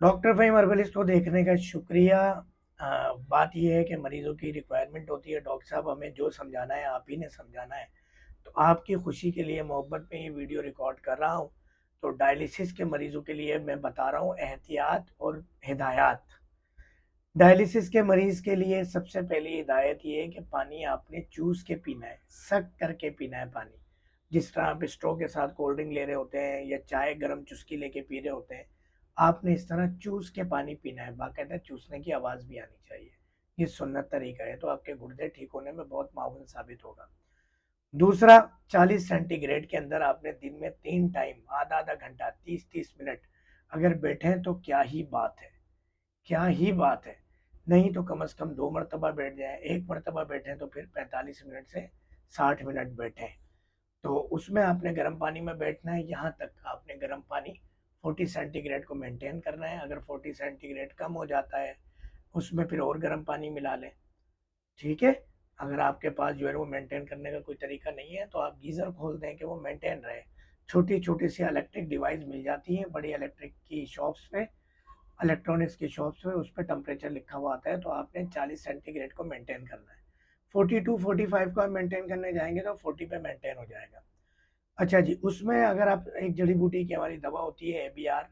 Doctor Faheem herbalist को देखने का शुक्रिया। बात ये है कि मरीज़ों की रिक्वायरमेंट होती है, डॉक्टर साहब हमें जो समझाना है आप ही ने समझाना है। तो आपकी खुशी के लिए मोहब्बत में ये वीडियो रिकॉर्ड कर रहा हूँ। तो डायलिसिस के मरीज़ों के लिए मैं बता रहा हूँ एहतियात और हिदायत। डायलिसिस के मरीज़ के लिए सबसे पहली हिदायत ये है कि पानी आपने चूस के पीना है, सक करके पीना है पानी। जिस तरह आप स्ट्रॉ के साथ कोल्ड ड्रिंक ले रहे होते हैं या चाय गरम चुस्की लेके पी रहे होते हैं, आपने इस तरह चूस के पानी पीना है, बाकायदा चूसने की आवाज़ भी आनी चाहिए। ये सुन्नत तरीका है, तो आपके गुर्दे ठीक होने में बहुत माउन साबित होगा। दूसरा, 40 सेंटीग्रेड के अंदर आपने दिन में 3 टाइम आधा आधा घंटा 30-30 मिनट अगर बैठें तो क्या ही बात है, क्या ही बात है। नहीं तो कम से कम 2 मरतबा बैठ जाएँ, 1 मरतबा बैठें तो फिर 45 मिनट से 60 मिनट बैठें। तो उसमें आपने गर्म पानी में बैठना है, यहाँ तक आपने गर्म पानी 40 सेंटीग्रेड को मेंटेन करना है। अगर 40 सेंटीग्रेड कम हो जाता है, उसमें फिर और गर्म पानी मिला लें, ठीक है? अगर आपके पास जो है वो मेंटेन करने का कोई तरीका नहीं है, तो आप गीज़र खोल दें कि वो मेंटेन रहे। छोटी-छोटी सी इलेक्ट्रिक डिवाइस मिल जाती हैं बड़ी इलेक्ट्रिक की शॉप्स पे, इलेक्ट्रॉनिक्स की शॉप्स में, उस पे टेम्परेचर लिखा हुआ आता है, तो आपने 40 सेंटीग्रेड को मेंटेन करना है। 42-45 को आप मेंटेन करने जाएँगे तो 40 पे मेंटेन हो जाएगा। अच्छा जी, उसमें अगर आप एक जड़ी बूटी की हमारी दवा होती है एबीआर,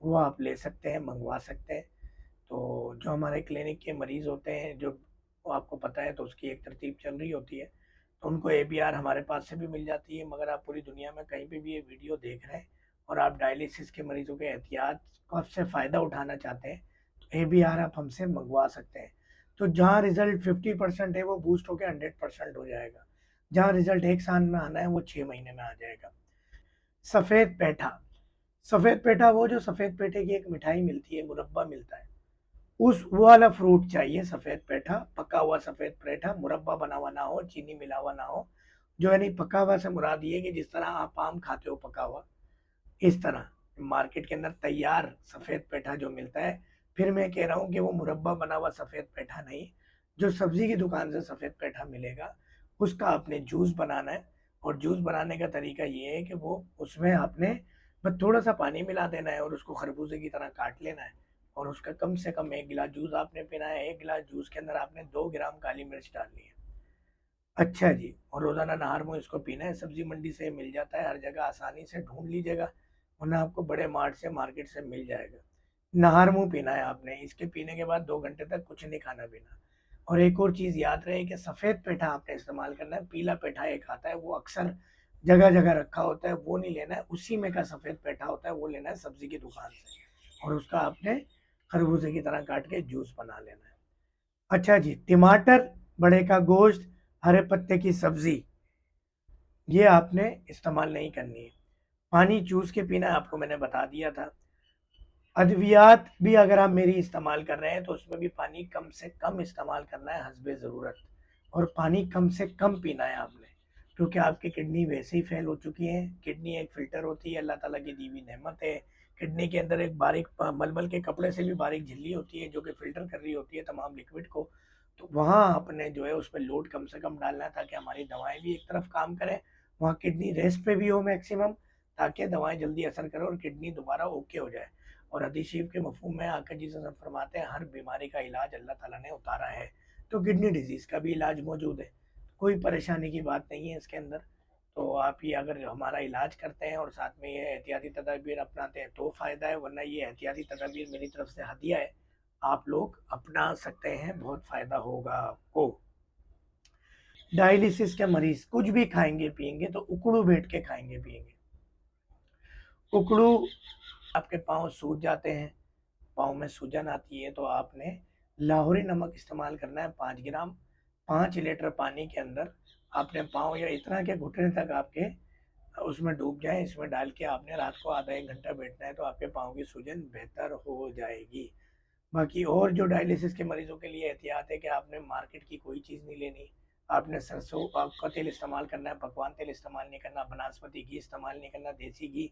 वो आप ले सकते हैं, मंगवा सकते हैं। तो जो हमारे क्लिनिक के मरीज़ होते हैं, जो वो आपको पता है तो उसकी एक तरतीब चल रही होती है, तो उनको एबीआर हमारे पास से भी मिल जाती है। मगर आप पूरी दुनिया में कहीं पे भी ये वीडियो देख रहे हैं और आप डायलिसिस के मरीज़ों के एहतियात का से फ़ायदा उठाना चाहते हैं, तो एबीआर आप हमसे मंगवा सकते हैं। तो जहाँ रिज़ल्ट 50% है वो बूस्ट होके 100% हो जाएगा। जहाँ रिज़ल्ट 1 साल में आना है वो 6 महीने में आ जाएगा। सफ़ेद पेठा, सफ़ेद पेठा वो जो सफ़ेद पेठे की एक मिठाई मिलती है, मुरब्बा मिलता है। उस वो वाला फ्रूट चाहिए, सफ़ेद पेठा, पका हुआ सफ़ेद पेठा, मुरब्बा बना हुआ ना हो, चीनी मिला हुआ ना हो। जो है नहीं, पका हुआ से मुराद ये है कि जिस तरह आप आम खाते हो पका हुआ, इस तरह मार्केट के अंदर तैयार सफ़ेद पेठा जो मिलता है। फिर मैं कह रहा हूँ कि वो मुरब्बा बना हुआ सफ़ेद पेठा नहीं, जो सब्ज़ी की दुकान से सफ़ेद पेठा मिलेगा, उसका आपने जूस बनाना है। और जूस बनाने का तरीका ये है कि वो उसमें आपने बस थोड़ा-सा पानी मिला देना है और उसको खरबूजे की तरह काट लेना है और उसका कम से कम 1 गिलास जूस आपने पीना है। 1 गिलास जूस के अंदर आपने 2 ग्राम काली मिर्च डालनी है। अच्छा जी, और रोज़ाना नहर में इसको पीना है। सब्ज़ी मंडी से मिल जाता है, हर जगह आसानी से ढूँढ लीजिएगा, वरना आपको बड़े मार्ट से, मार्केट से मिल जाएगा। नहर मुँह पीना है आपने, इसके पीने के बाद 2 घंटे तक कुछ नहीं खाना-पीना। और एक और चीज़ याद रहे कि सफ़ेद पेठा आपने इस्तेमाल करना है, पीला पेठा एक आता है, वो अक्सर जगह-जगह रखा होता है, वो नहीं लेना है। उसी में का सफ़ेद पेठा होता है, वो लेना है सब्ज़ी की दुकान से और उसका आपने खरबूजे की तरह काट के जूस बना लेना है। अच्छा जी, टमाटर, बड़े का गोश्त, हरे पत्ते की सब्ज़ी, ये आपने इस्तेमाल नहीं करनी है। पानी चूस के पीना है, आपको मैंने बता दिया था। अद्वियात भी अगर आप मेरी इस्तेमाल कर रहे हैं तो उसमें भी पानी कम से कम इस्तेमाल करना है हस्बे ज़रूरत, और पानी कम से कम पीना है आपने, क्योंकि आपकी किडनी वैसे ही फेल हो चुकी है। किडनी एक फ़िल्टर होती है, अल्लाह ताला की दी हुई नेमत है। किडनी के अंदर एक बारीक मलमल के कपड़े से भी बारीक झिल्ली होती है जो कि फ़िल्टर कर रही होती है तमाम लिक्विड को। तो वहाँ आपने जो है उस पे लोड कम से कम डालना है ताकि हमारी दवाएँ भी एक तरफ काम करें, वहाँ किडनी रेस्ट पे भी हो मैक्सिमम, ताकि दवाएँ जल्दी असर करें और किडनी दोबारा ओके हो जाए। और हदीस शरीफ के मफ़हूम में आका जी सल्लल्लाहु अलैहि वसल्लम फरमाते हैं, हर बीमारी का इलाज अल्लाह ताला ने उतारा है। तो किडनी डिजीज़ का भी इलाज मौजूद है। कोई परेशानी की बात नहीं है इसके अंदर। तो आप ये अगर हमारा इलाज करते हैं और साथ में ये एहतियाती तदाबीर अपनाते हैं तो फ़ायदा है, वरना ये एहतियाती तदाबीर मेरी तरफ से हदिया है। आप लोग अपना सकते हैं, बहुत फ़ायदा होगा आपको। डायलिसिस के मरीज़ कुछ भी खाएँगे पिएँगे तो उकड़ू बैठ के खाएँगे पिएँगे। उकड़ू, आपके पाँव सूज जाते हैं, पाँव में सूजन आती है, तो आपने लाहौरी नमक इस्तेमाल करना है 5 ग्राम। 5 लीटर पानी के अंदर आपने पाँव या इतना कि घुटने तक आपके उसमें डूब जाएँ, इसमें डाल के आपने रात को आधा 1 घंटा बैठना है, तो आपके पाँव की सूजन बेहतर हो जाएगी। बाकी और जो डायलिसिस के मरीज़ों के लिए एहतियात है कि आपने मार्केट की कोई चीज़ नहीं लेनी। आपने सरसों का तेल इस्तेमाल करना है, पकवान तेल इस्तेमाल नहीं करना, बनस्पति घी इस्तेमाल नहीं करना, देसी घी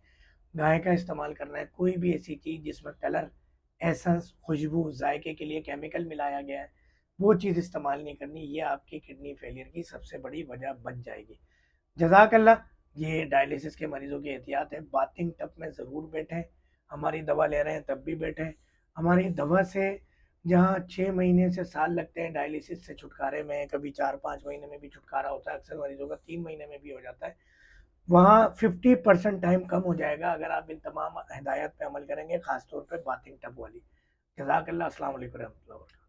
गाय का इस्तेमाल करना है। कोई भी ऐसी चीज़ जिसमें कलर, एसेंस, खुशबू, जायके के लिए केमिकल मिलाया गया है, वो चीज़ इस्तेमाल नहीं करनी। ये आपकी किडनी फेलियर की सबसे बड़ी वजह बन जाएगी। जज़ाकल्लाह। ये डायलिसिस के मरीज़ों की एहतियात है। बाथिंग टब में ज़रूर बैठें, हमारी दवा ले रहे हैं तब भी बैठें। हमारी दवा से जहाँ 6 महीने से साल लगते हैं डायलिसिस से छुटकारे में, कभी 4-5 महीने में भी छुटकारा होता है, अक्सर मरीज़ों का 3 महीने में भी हो जाता है। वहाँ 50% टाइम कम हो जाएगा अगर आप इन तमाम हिदायत पे अमल करेंगे, ख़ास तौर पे बाथिंग टब वाली। जज़ाकल्लाह, अस्सलाम वालेकुम रहमतुल्लाह।